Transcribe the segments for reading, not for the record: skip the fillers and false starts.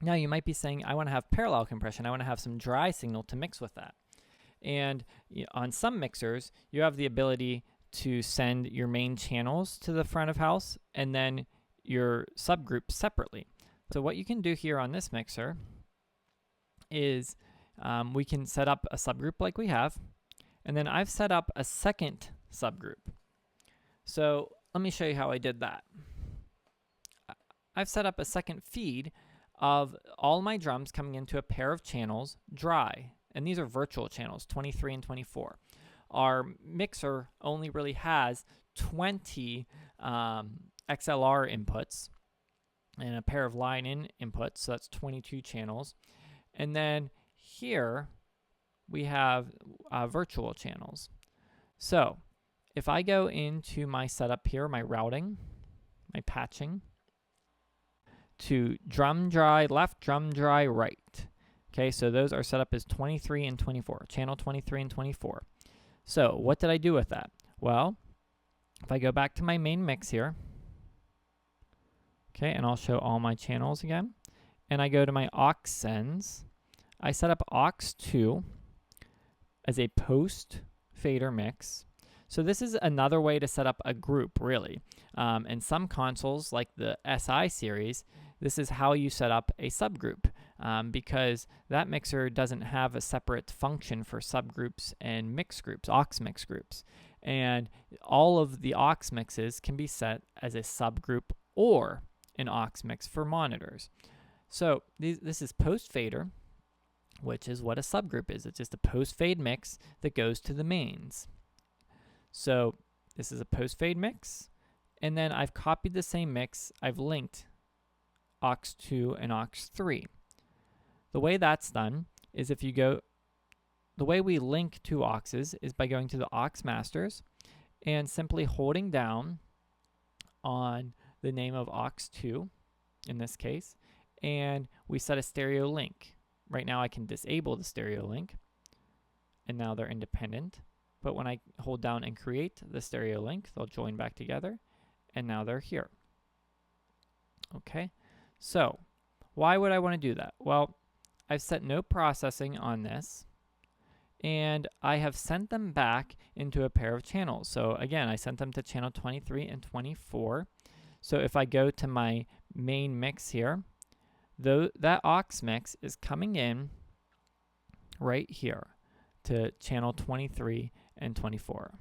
Now you might be saying, I want to have parallel compression. I want to have some dry signal to mix with that. And on some mixers, you have the ability to send your main channels to the front of house and then your subgroups separately. So what you can do here on this mixer is we can set up a subgroup like we have, and then I've set up a second subgroup. So let me show you how I did that. I've set up a second feed of all my drums coming into a pair of channels dry, and these are virtual channels, 23 and 24. Our mixer only really has 20 XLR inputs and a pair of line-in inputs, so that's 22 channels. And then here we have virtual channels. So if I go into my setup here, my routing, my patching, to drum dry left, drum dry right. Okay, so those are set up as 23 and 24, channel 23 and 24. So what did I do with that? Well, if I go back to my main mix here, okay, and I'll show all my channels again, and I go to my aux sends, I set up aux2 as a post fader mix. So this is another way to set up a group, really. And some consoles, like the SI series, this is how you set up a subgroup, because that mixer doesn't have a separate function for subgroups and mix groups, aux mix groups. And all of the aux mixes can be set as a subgroup or an aux mix for monitors. So this is post fader, which is what a subgroup is. It's just a post fade mix that goes to the mains. So this is a post fade mix, and then I've copied the same mix, I've linked aux2 and aux3. The way that's done is if you go, the way we link two auxes is by going to the aux masters and simply holding down on the name of aux2 in this case, and we set a stereo link. Right now I can disable the stereo link, and now they're independent. But when I hold down and create the stereo link, they'll join back together, and now they're here. Okay, so why would I want to do that? Well, I've set no processing on this, and I have sent them back into a pair of channels. So again, I sent them to channel 23 and 24. So if I go to my main mix here, that aux mix is coming in right here to channel 23 and 24.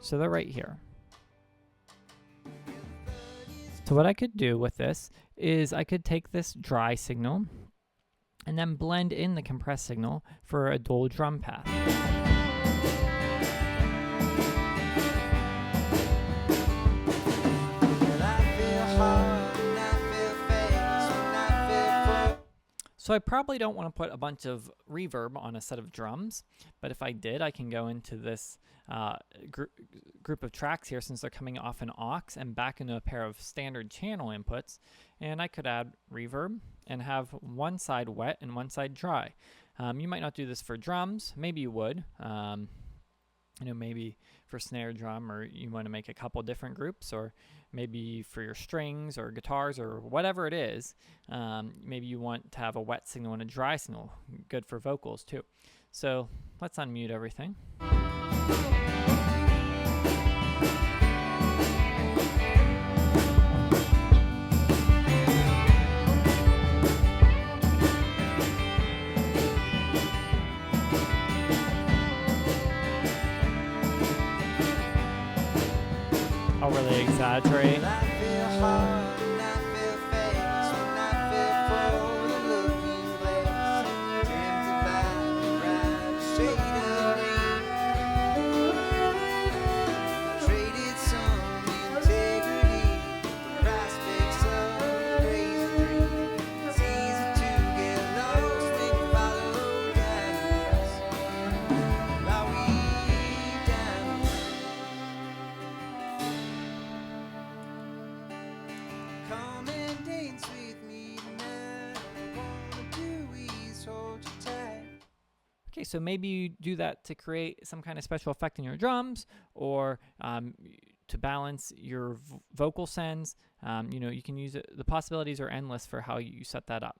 So they're right here. So what I could do with this is I could take this dry signal and then blend in the compressed signal for a dual drum path. So I probably don't want to put a bunch of reverb on a set of drums, but if I did, I can go into this group of tracks here, since they're coming off an aux and back into a pair of standard channel inputs, and I could add reverb and have one side wet and one side dry. You might not do this for drums, maybe you would. Maybe for snare drum, or you want to make a couple different groups, or maybe for your strings or guitars or whatever it is. Maybe you want to have a wet signal and a dry signal, good for vocals too. So let's unmute everything. I'll really exaggerate. Okay, so maybe you do that to create some kind of special effect in your drums, or to balance your vocal sends. You know, you can use it. The possibilities are endless for how you set that up.